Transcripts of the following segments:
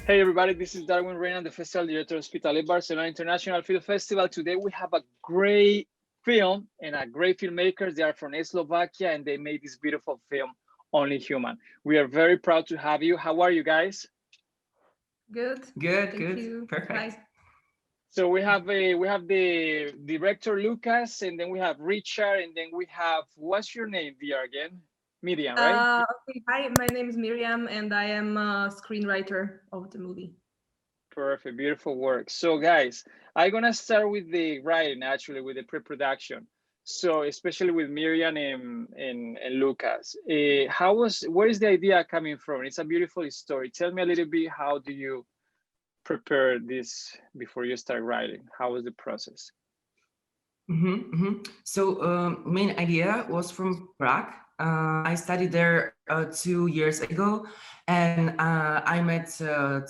Hey everybody, this is Darwin Reina, the Festival Director of Hospitalet Barcelona International Film Festival. Today we have a great film and a great filmmakers. They are from Slovakia and they made this beautiful film, Only Human. We are very proud to have you. How are you guys? Good. Good, Thank good, you. perfect. Hi. So we have the director Lucas, and then we have Richard, and then we have what's your name, VR again? Miriam, right? Okay. Hi, my name is Miriam, and I am a screenwriter of the movie. Perfect, beautiful work. So, guys, I'm gonna start with the writing, actually, with the pre-production. So, especially with Miriam and Lucas, where is the idea coming from? It's a beautiful story. Tell me a little bit. How do you prepare this before you start writing? How was the process? So, main idea was from Prague. I studied there 2 years ago, and I met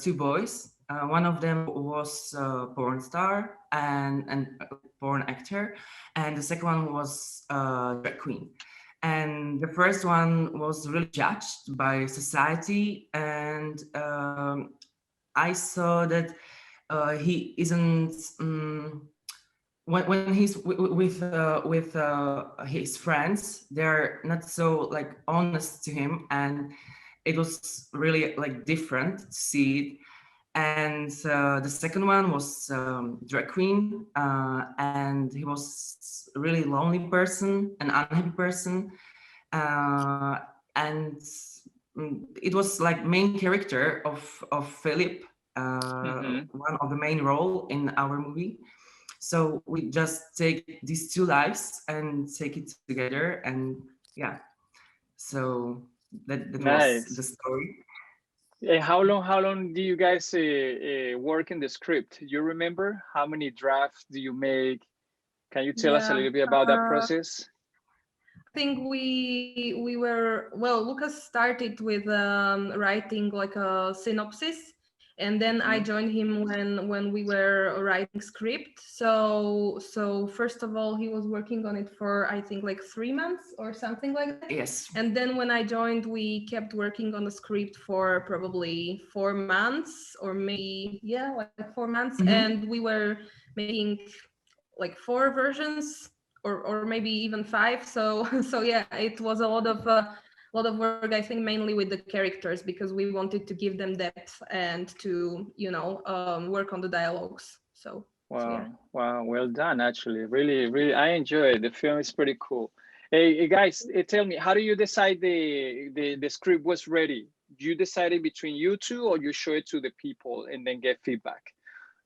two boys. One of them was a porn star and a porn actor, and the second one was a drag queen. And the first one was really judged by society, and I saw that he isn't. When he's with his friends, they're not so like honest to him, and it was really like different to see it. And the second one was drag queen, and he was a really lonely person, an unhappy person, uh, and it was like main character of Philip, Mm-hmm. one of the main role in our movie. So we just take these two lives and take it together, and yeah, so that was the Nice. story. How long do you guys work in the script? You remember how many drafts do you make? Can you tell us a Yeah. little bit about that Uh, process? I think we were well. Lucas started with writing like a synopsis, and then I Mm-hmm. joined him when we were writing script. So first of all, he was working on it for I think like 3 months or something like that. Yes. And then when I joined, we kept working on the script for probably 4 months or maybe yeah, like 4 months, hmm and we were making like four versions or maybe even five. So so yeah, it was a lot of work. I think mainly with the characters because we wanted to give them depth and to work on the dialogues. So yeah. Wow, wow, well done, actually. Really, really, I enjoy it. The film is pretty cool. Hey, guys, tell me, how do you decide the script was ready? You decided between you two, or you show it to the people and then get feedback?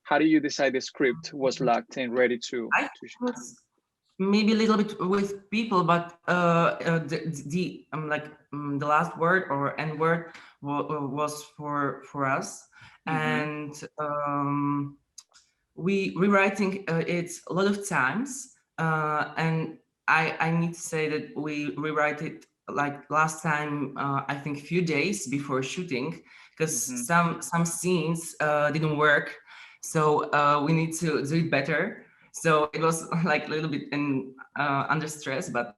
How do you decide the script was locked and ready I was maybe a little bit with people, but the last word or N word was for us, Mm-hmm. and we rewriting it a lot of times, and I need to say that we rewrite it like last time, I think a few days before shooting, because Mm-hmm. some scenes didn't work, so we need to do it better. So it was like a little bit in under stress, but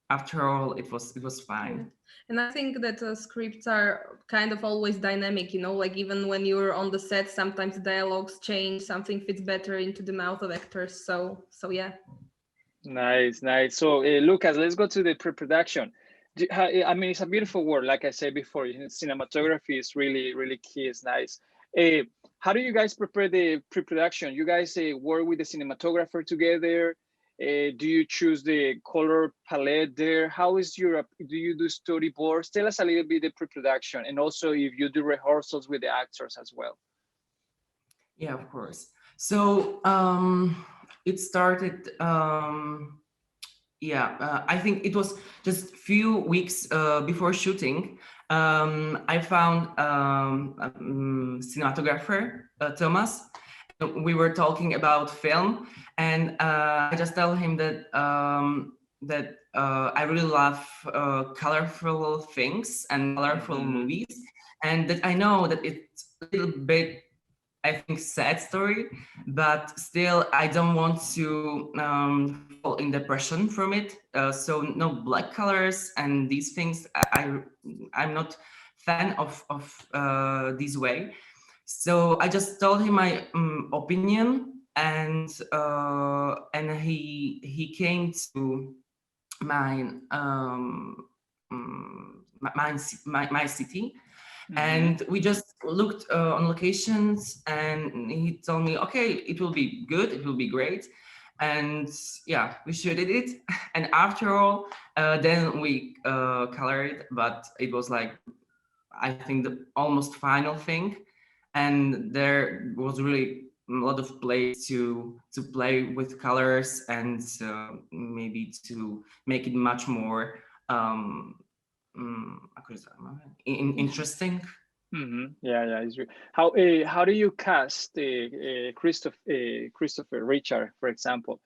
after all it was Yeah. fine. And I think that scripts are kind of always dynamic, like even when you're on the set, sometimes dialogues change, something fits better into the mouth of actors. So yeah. Nice, nice. So, Lucas, let's go to the pre-production. I mean, it's a beautiful word. Like I said before, cinematography is really, really key. It's nice. Uh, how do you guys prepare the pre-production? You guys work with the cinematographer together. Do you choose the color palette there? How is your, do you do storyboards? Tell us a little bit the pre-production, and also if you do rehearsals with the actors as well. Yeah, of course. So it started. Yeah, I think it was just few weeks before shooting. I found cinematographer Thomas. We were talking about film, and I just tell him that I really love colorful things and colorful Mm-hmm. movies, and that I know that it's a little bit, I think, sad story, but still I don't want to fall in depression from it. So no black colors and these things. I'm not fan of this way. So I just told him my opinion, and he came to my my city, and we just looked on locations, and he told me, okay, it will be good, it will be great. And yeah, we shooted it. And after all, then we colored, but it was like, I think, the almost final thing. And there was really a lot of place to play with colors, and maybe to make it much more interesting. Yeah, it's how do you cast Christopher, Richard, for example?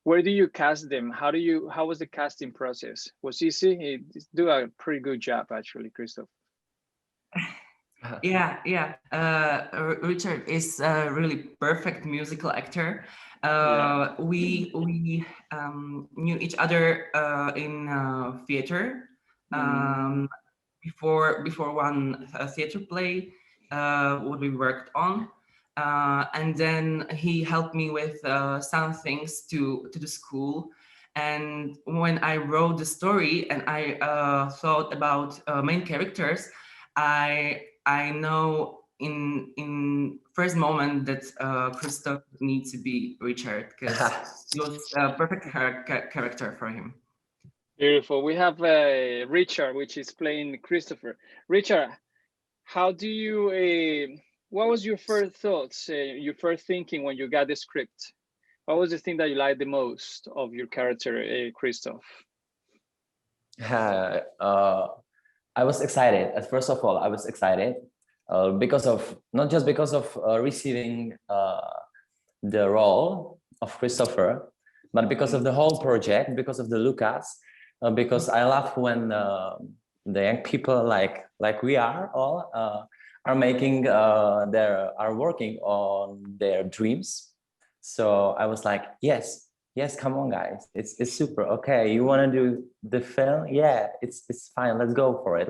Where do you cast them? How was the casting process? Was easy? He do a pretty good job, actually, Christoph. Yeah. Richard is a really perfect musical actor. We knew each other in theater. Before one theater play, what we worked on, and then he helped me with some things to the school. And when I wrote the story and I thought about main characters, I know in first moment that Christoph needs to be Richard, because he was a perfect character for him. Beautiful. We have Richard, which is playing Christopher. Richard, how do you? What was your first thoughts? Your first thinking when you got the script? What was the thing that you liked the most of your character, Christoph? I was excited. First of all, I was excited because of not just because of receiving the role of Christopher, but because of the whole project, because of the Lukas, because I love when the young people like we are all are making are working on their dreams. So I was like, yes, come on, guys, it's super. Okay, you want to do the film? Yeah, it's fine. Let's go for it.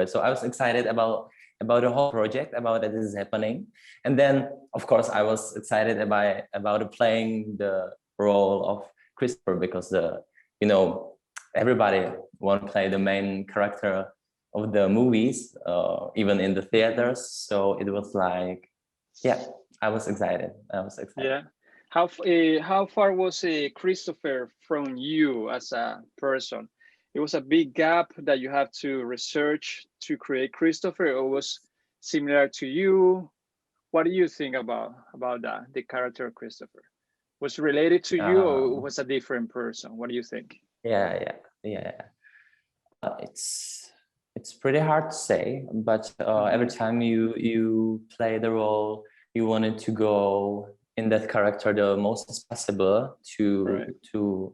So I was excited about the whole project, about that this is happening. And then, of course, I was excited about playing the role of Christopher, because everybody want to play the main character of the movies, even in the theaters. So it was like, yeah, I was excited. Yeah. How far was Christopher from you as a person? It was a big gap that you have to research to create Christopher, or was similar to you? What do you think about that? The character of Christopher was related to you, or was a different person? What do you think? Yeah. It's pretty hard to say, but every time you play the role, you wanted to go in that character the most as possible to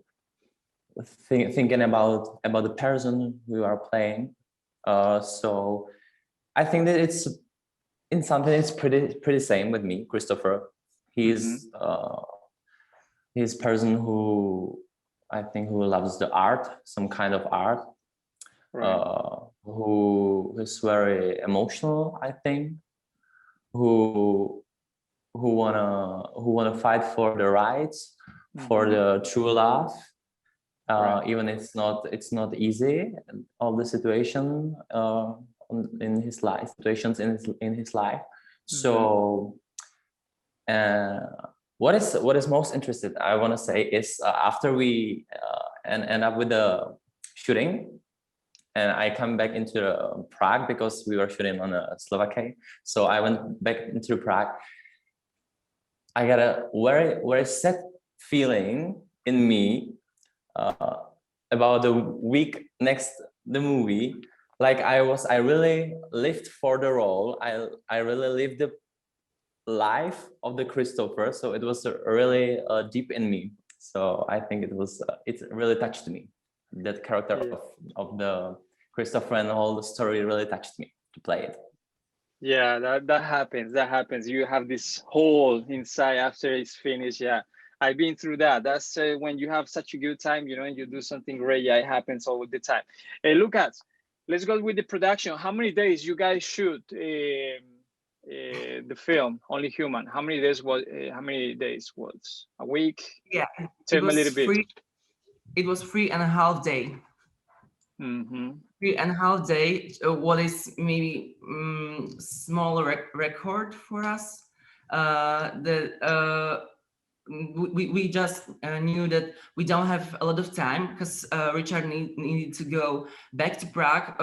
thinking about the person you are playing. So I think that it's in something it's pretty same with me, Christopher. He's he's person who I think who loves the art, some kind of art, who is very emotional, I think, who wanna fight for the rights, for the true love, even it's not easy, all the situation in his life, situations in his life. So what is most interesting, I want to say, is after we end up with the shooting, and I come back into Prague, because we were shooting on Slovakia. So I went back into Prague. I got a very sad feeling in me about the week next the movie. Like I really lived for the role. I really lived the life of the Christopher. So it was really deep in me. So I think it really touched me. That character of the Christopher and the whole story really touched me to play it. Yeah, that happens. You have this hole inside after it's finished. Yeah, I've been through that. That's when you have such a good time, and you do something great. Yeah, it happens all the time. Hey, Lukas, let's go with the production. How many days you guys shoot the film Only Human? How many days was a week? Yeah, Tell me a little bit. It was 3.5 days. Mm-hmm. 3.5 days. What is maybe small record for us. We just knew that we don't have a lot of time because Richard needed to go back to Prague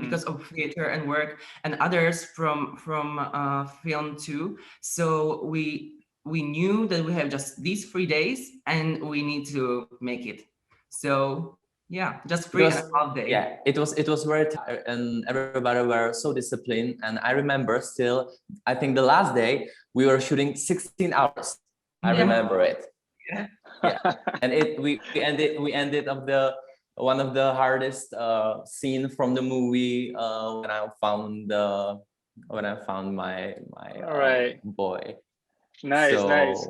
because of theater and work, and others from film too. So we knew that we have just these 3 days and we need to make it. So yeah, just 3.5 days. Yeah, it was very tired, and everybody were so disciplined. And I remember still, I think the last day we were shooting 16 hours. I remember it. Yeah, and we ended up one of the hardest scene from the movie when I found my boy. Nice, so nice.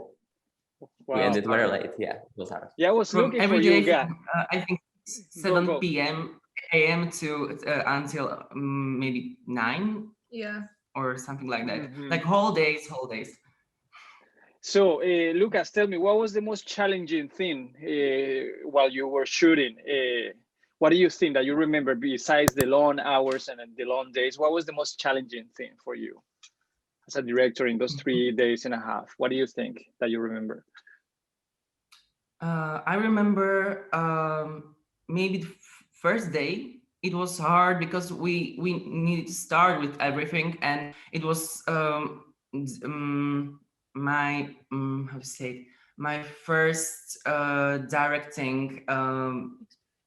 We ended very late. Yeah, it was hard. Yeah, I was From looking every for day you guys. I think 7 p.m. a.m. to until maybe 9. Yeah. Or something like that. Like whole days. So, Lucas, tell me, what was the most challenging thing while you were shooting? What do you think that you remember besides the long hours and the long days? What was the most challenging thing for you as a director in those 3.5 days? What do you think that you remember? I remember maybe the first day it was hard because we needed to start with everything, and it was my how to say it, my first directing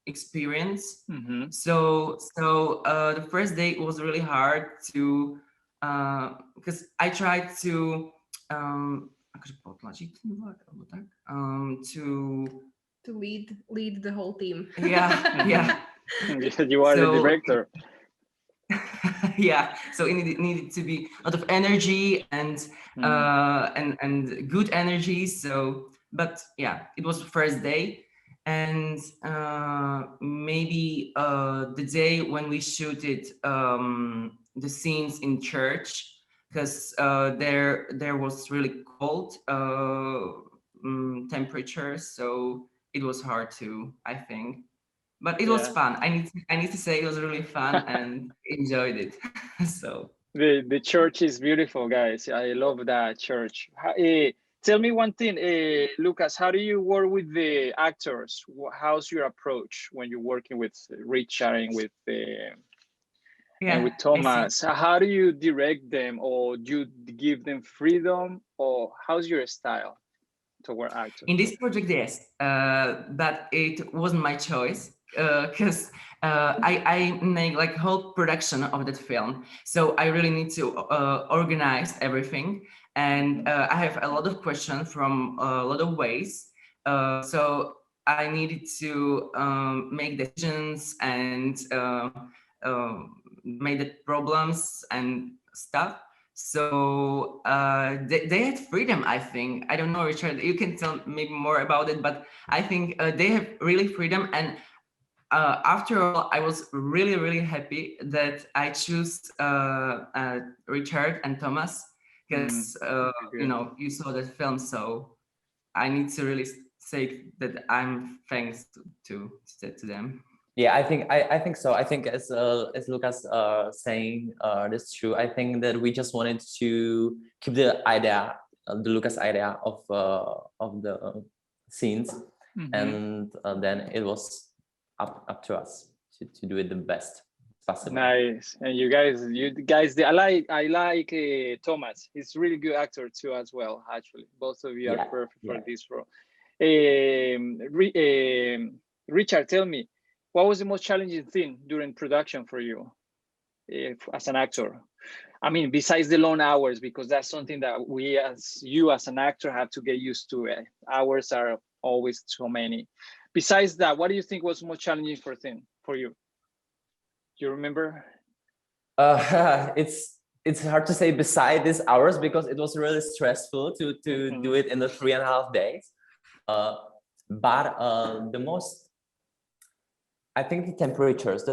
experience. So the first day was really hard to because I tried to to lead the whole team. Yeah. You are the director. Yeah, so it needed to be a lot of energy and good energy. So, but yeah, it was the first day, and maybe the day when we shooted the scenes in church, because there was really cold temperature, so it was hard to, I think. But it was fun. I need to say it was really fun and enjoyed it. So the church is beautiful, guys. I love that church. Tell me one thing, Lucas. How do you work with the actors? How's your approach when you're working with Richard and with Thomas? How do you direct them, or do you give them freedom, or how's your style toward actors? In this project, yes, but it wasn't my choice. Because I make like whole production of that film, so I really need to organize everything, and I have a lot of questions from a lot of ways. So I needed to make decisions and make the problems and stuff. So they had freedom, I think. I don't know, Richard, you can tell maybe more about it, but I think they have really freedom. And after all, I was really, really happy that I choose Richard and Thomas, because you know, you saw that film, so I need to really say that I'm thanks to them. Yeah, I think so. I think as Lucas saying, that's true. I think that we just wanted to keep the idea, the Lucas idea of the scenes, and then it was up to us to do it the best possible. Nice. And you guys, I like Thomas. He's a really good actor too, as well. Actually, both of you are perfect for this role. Richard, tell me, what was the most challenging thing during production for you as an actor? I mean, besides the long hours, because that's something that you as an actor have to get used to. Hours are always so many. Besides that, what do you think was most challenging for you? Do you remember? It's hard to say beside these hours, because it was really stressful to do it in the 3.5 days. But the most, I think the temperatures,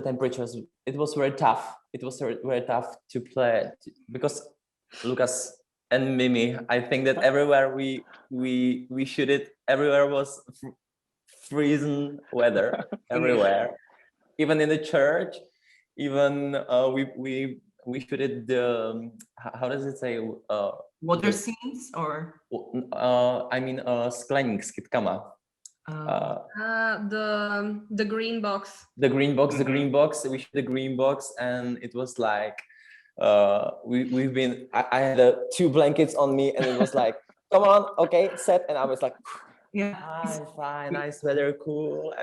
it was very tough. It was very tough to play because Lucas and Mimi, I think that everywhere we shoot it, everywhere was freezing weather everywhere, even in the church, even we shooted the how does it say Water scenes or I mean skleník z kytkama. The green box. The green box, the Mhm. green box. We shot the green box, and it was like we've been. I had 2 blankets on me, and it was like, come on, okay, set, and I was like, yeah, fine, nice weather, cool.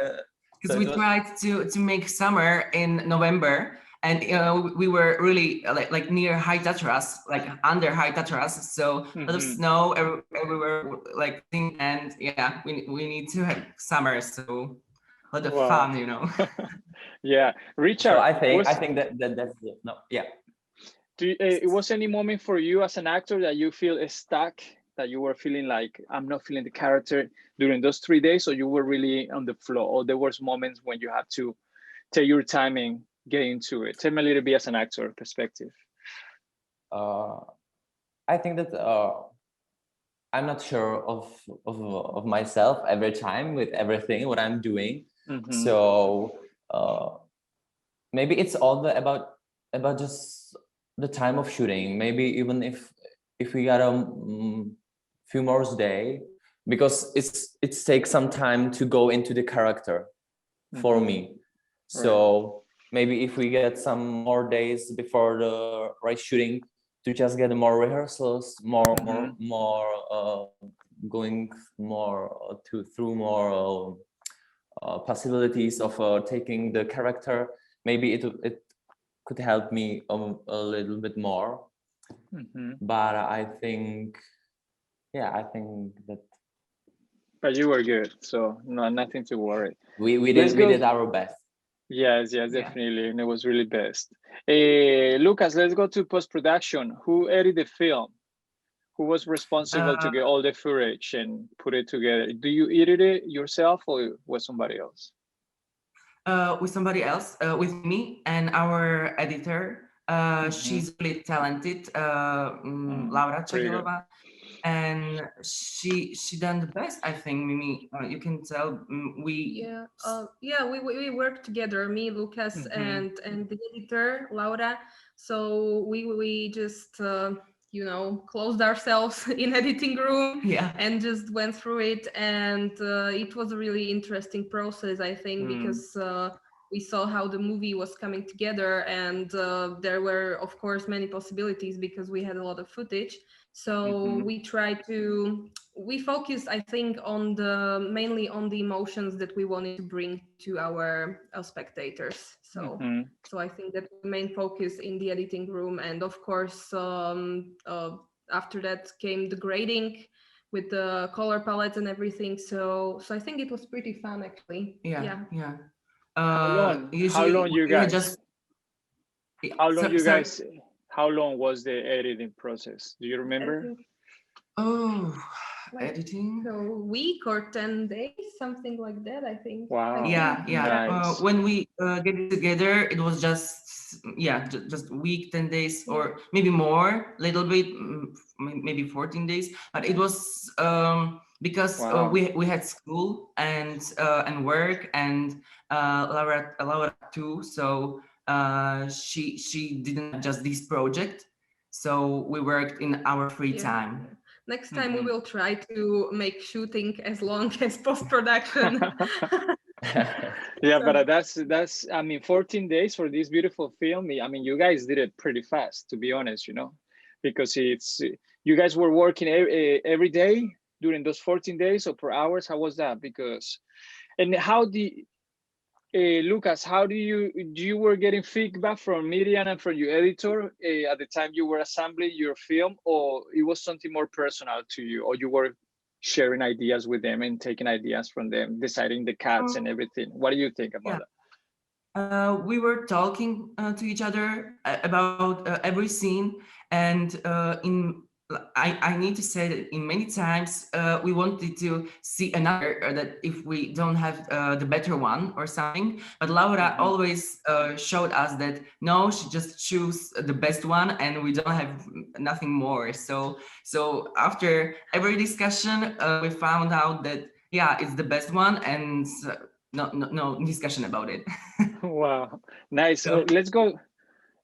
because So we it was, tried to make summer in November, and we were really like near high Tatras, like under high Tatras, so a lot of Mhm. snow everywhere, like and yeah, we need to have summer, so a lot of Wow. fun, you know. Yeah, Richard. so I think was, that's it. No, yeah. was any moment for you as an actor that you feel stuck, that you were feeling like I'm not feeling the character during those 3 days, or you were really on the flow, or there was moments when you had to take your time and get into it? Tell me a little bit as an actor perspective. I think that I'm not sure of myself every time with everything what I'm doing. Mhm. So maybe it's all about just the time of shooting. Maybe even if we got a few more day, because it takes some time to go into the character for Mhm. me. So maybe if we get some more days before the right shooting to just get more rehearsals, more going more through more possibilities of taking the character, maybe it could help me a little bit more. Mhm. But I think that But you were good, so no, nothing to worry. we Let's we go. did our best. Yes, Yeah. definitely, and it was really best. Lucas, let's go to post-production. Who edited the film? Who was responsible to get all the footage and put it together? Do you edit it yourself, or was somebody else? With somebody else, with me and our editor. She's really talented, Laura Pretty good. Chagilova, and she done the best, I think. Mimi, you can tell. We We work together, me, Lucas, and the editor Laura. So we just closed ourselves in editing room and just went through it, and it was a really interesting process, I think, because we saw how the movie was coming together, and there were, of course, many possibilities because we had a lot of footage. So we focused, I think, mainly on the emotions that we wanted to bring to our spectators. So I think that the main focus in the editing room, and of course, after that came the grading with the color palette and everything. So I think it was pretty fun, actually. Yeah. How long you guys? Just How long was the editing process? Do you remember? Editing. So a week or 10 days, something like that, I think. Wow. Yeah. Nice. When we get it together, it was just just a week, 10 days, or maybe more, little bit, maybe 14 days. But it was because we had school and work, and Laura too. So she didn't have just this project. So we worked in our free time. Next time we will try to make shooting as long as post-production. Yeah, but that's I mean, 14 days for this beautiful film. I mean, you guys did it pretty fast, to be honest, because you guys were working every day during those 14 days or per hours. How was that? And how Lucas, how do you were getting feedback from Miriam and from your editor at the time you were assembling your film, or it was something more personal to you, or you were sharing ideas with them and taking ideas from them, deciding the cuts and everything? What do you think about that? We were talking to each other about every scene, and I need to say that in many times we wanted to see another that if we don't have the better one or something, but Laura always showed us that no, she just choose the best one and we don't have nothing more. So after every discussion we found out that yeah, it's the best one, and no discussion about it. Wow, nice. So Let's go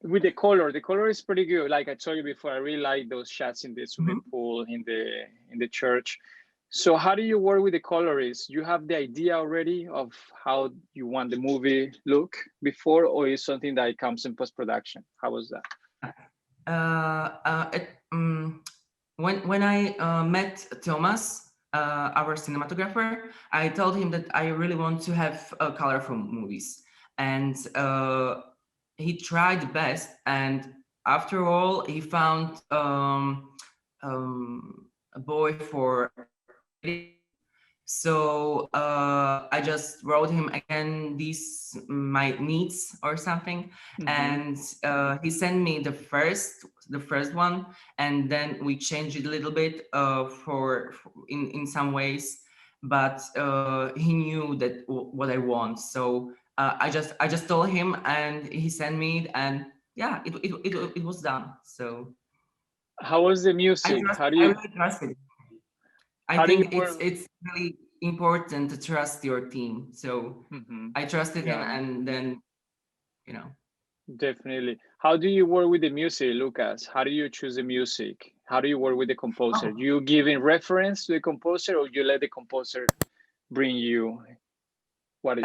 with the color. The color is pretty good. Like I told you before, I really like those shots in the swimming pool, in the church. So how do you work with the colorists? You have the idea already of how you want the movie look before, or is something that comes in post-production? How was that? When I met Thomas, our cinematographer, I told him that I really want to have colorful movies, and he tried the best. And after all, he found a boy for editing. So I just wrote him again these my needs or something, and he sent me the first one, and then we changed it a little bit for in some ways, but he knew that what I want. So I just told him, and he sent me it, and yeah, it was done. So How was the music? I really trusted. I How do you think work? it's really important to trust your team. So I trusted him, Yeah, and then you know. definitely. How do you work with the music, Lucas? How do you choose the music? How do you work with the composer? Oh, You giving reference to the composer, or you let the composer bring you what is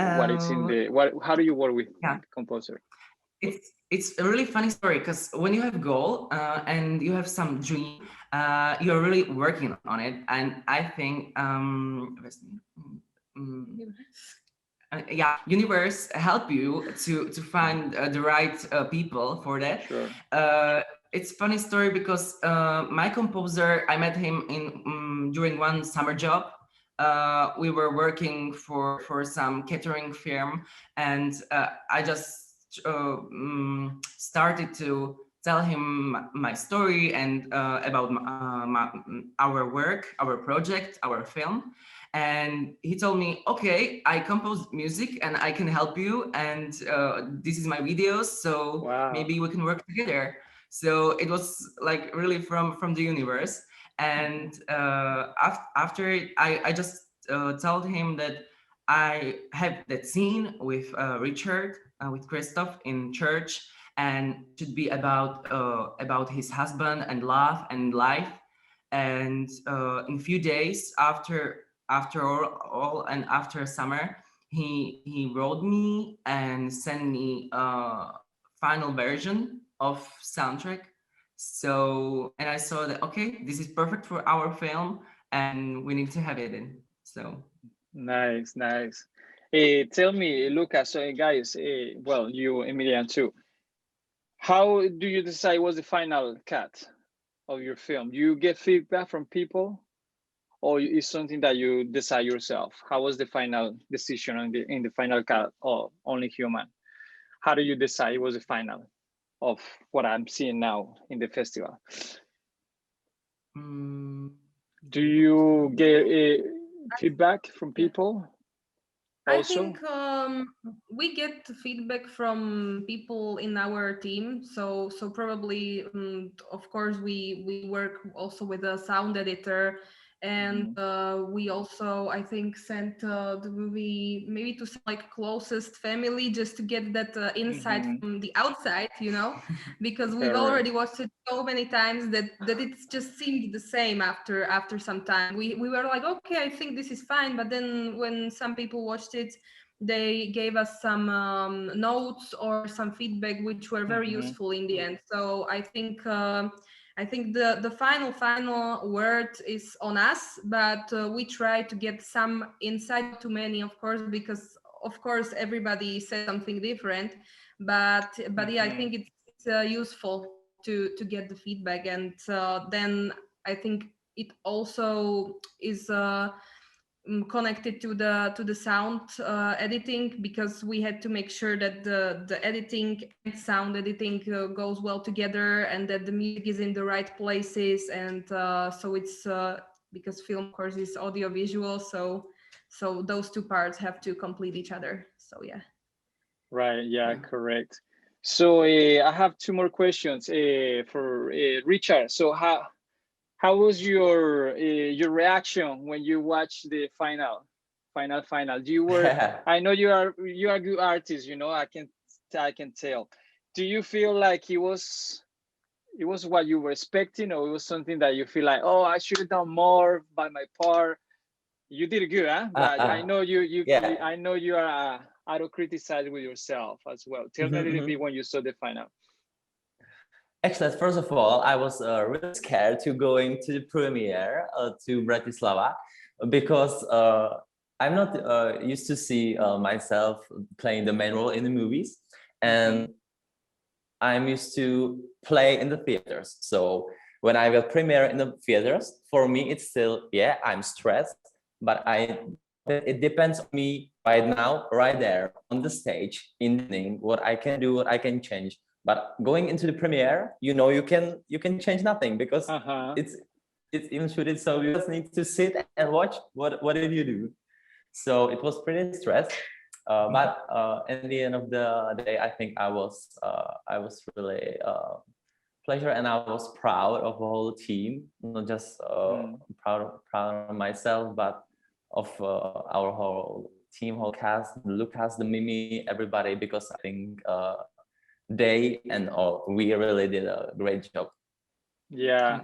in uh, the what? How do you work with yeah, the composer? it's a really funny story because when you have goal and you have some dream, you're really working on it, and I think yeah, universe help you to find the right people for that. Sure. It's funny story because my composer, I met him in during one summer job. We were working for some catering firm, and I just started to tell him my story and about our work, our project, our film. And he told me, okay, I compose music and I can help you, and this is my videos, so Wow. maybe we can work together. So it was like really from the universe. And after it, I just told him that I have that scene with Richard, with Christoph in church, and should be about his husband and love and life. And in few days after all and after summer, he wrote me and sent me a final version of soundtrack. So, and I saw that okay, this is perfect for our film, and we need to have it in. So Nice, nice. Tell me, Lucas, guys, well, you, Emilian, too. How do you decide what's the final cut of your film? Do you get feedback from people, or is something that you decide yourself? How was the final decision on in the final cut of Only Human? How do you decide it was the final of what I'm seeing now in the festival? Do you get feedback from people I also? think we get feedback from people in our team. So probably, of course, we work also with a sound editor, and we also, I think, sent the movie maybe to some like closest family just to get that insight from the outside, because we've Correct. already watched it so many times that it's just seemed the same after some time. We were like, okay, I think this is fine, but then when some people watched it, they gave us some notes or some feedback which were very useful in the end. So I think the final word is on us, but we try to get some insight, not too many, of course, because of course everybody says something different, but yeah, I think it's useful to get the feedback. And then I think it also is connected to the sound editing, because we had to make sure that the editing and sound editing goes well together, and that the music is in the right places. And so it's because film, of course, is audio visual, so those two parts have to complete each other. So yeah. Right. Yeah. Correct. So I have two more questions for Richard. So how was your reaction when you watched the final? You were, I know you are a good artist, you know, I can tell. Do you feel like it was what you were expecting, or it was something that you feel like, oh, I should have done more by my part? You did good, huh? But I know yeah. I know you are auto criticize with yourself as well. Tell me a little bit when you saw the final. Actually, first of all, I was really scared to going to the premiere to Bratislava, because I'm not used to see myself playing the main role in the movies, and I'm used to play in the theaters. So when I will premiere in the theaters, for me it's still, yeah, I'm stressed, but it depends on me right now, right there on the stage, in the evening, what I can do, what I can change. But going into the premiere, you know, you can change nothing, because it's even shooted. So you just need to sit and watch what did you do. So it was pretty stressed. But at the end of the day, I think I was really pleasure, and I was proud of the whole team. Not just proud of myself, but of our whole team, whole cast, Lukas, the Mimi, everybody, because I think they and we really did a great job. Yeah,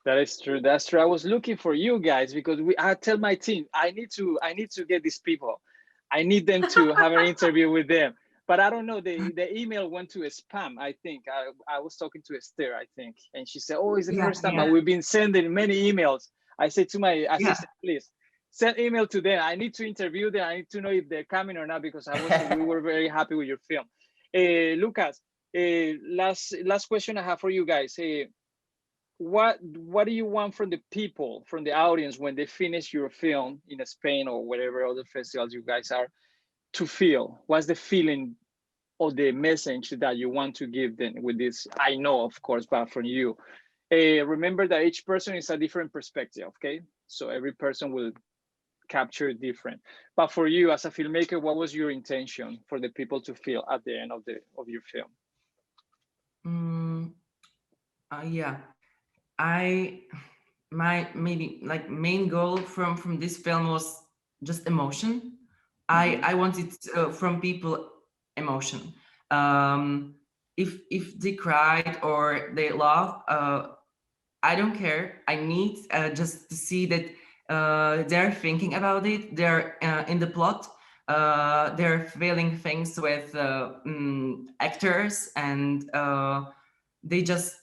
that is true. That's true. I was looking for you guys because I tell my team I need to get these people. I need them to have an interview with them. But I don't know, the email went to a spam, I think. I was talking to Esther, I think, and she said, oh, it's the first time, but we've been sending many emails. I said to my assistant, please send email to them. I need to interview them. I need to know if they're coming or not, because we were very happy with your film. Lukas, last question I have for you guys. What do you want from the people, from the audience, when they finish your film in Spain or whatever other festivals you guys are, to feel? What's the feeling or the message that you want to give them with this? I know, of course, but from you, remember that each person is a different perspective. Okay, so every person will capture different. But for you as a filmmaker, what was your intention for the people to feel at the end of your film? Yeah, my maybe like main goal from this film was just emotion. I wanted from people emotion. If they cried or they laugh, I don't care. I need just to see that they're thinking about it. They're in the plot. They're feeling things with actors, and they just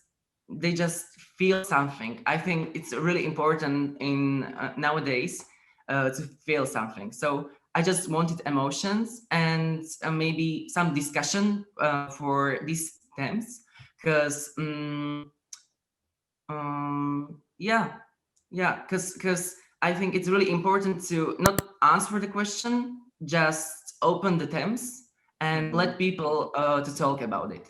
feel something. I think it's really important in nowadays to feel something. So I just wanted emotions and maybe some discussion for these themes, because because I think it's really important to not answer the question, just open the themes and let people to talk about it.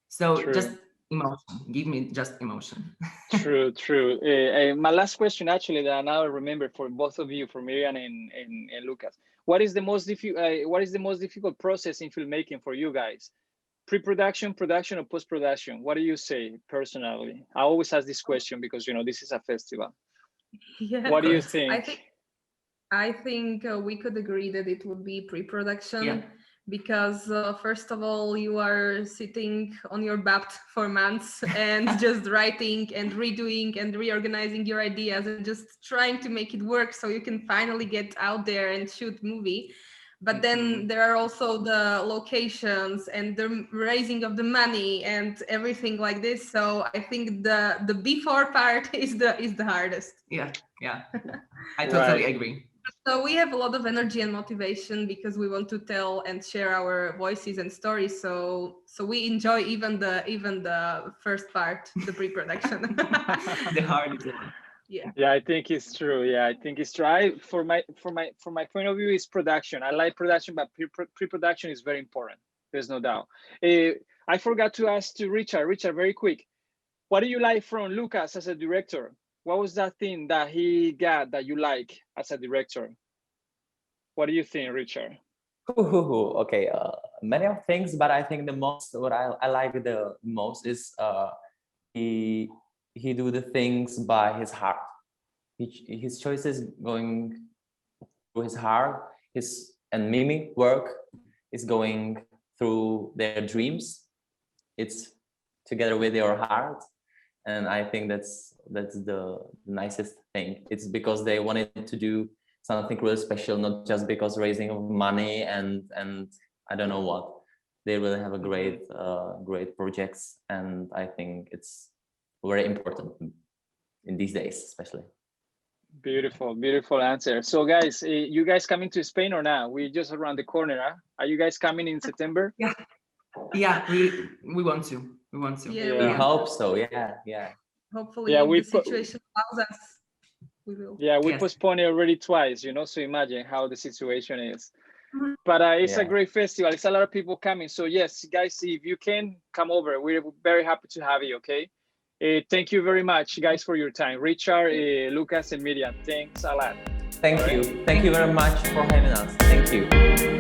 So just emotion. Give me just emotion. True. My last question, actually, that I now remember for both of you, for Miriam and Lukas. What is the most difficult process in filmmaking for you guys? Pre-production, production, or post-production? What do you say personally? I always ask this question because, you know, this is a festival. Yeah. What do you think? I think we could agree that it would be pre-production, because first of all, you are sitting on your butt for months and just writing and redoing and reorganizing your ideas and just trying to make it work so you can finally get out there and shoot movie. But then there are also the locations and the raising of the money and everything like this. So I think the before part is the hardest. Yeah. I totally agree. So we have a lot of energy and motivation because we want to tell and share our voices and stories. So we enjoy even the first part, the pre-production. The hardest one. Yeah, I think it's true. Yeah, I think it's true. For my point of view, is production. I like production, but pre-production is very important. There's no doubt. I forgot to ask to Richard. Richard, very quick. What do you like from Lukas as a director? What was that thing that he got that you like as a director? What do you think, Richard? Okay, many of things, but I think the most, what I like the most is he do the things by his heart. His choices going through his heart. And Mimi work is going through their dreams. It's together with your heart, and I think that's the nicest thing. It's because they wanted to do something really special, not just because raising of money and I don't know what. They really have a great projects, and I think it's very important in these days, especially. Beautiful, beautiful answer. So guys, you guys coming to Spain or not? We just around the corner, huh? Are you guys coming in September? Yeah, we want to. We want to. Yeah, We hope so. Yeah. Hopefully, Yeah, if the situation allows us, we will. Yeah, we Yes. postponed it already twice, so imagine how the situation is. But it's a great festival. It's a lot of people coming. So yes, guys, if you can come over, we're very happy to have you, okay? Thank you very much, guys, for your time. Richard, Lukas, and Miriam, thanks a lot. Thank you very much for having us. Thank you.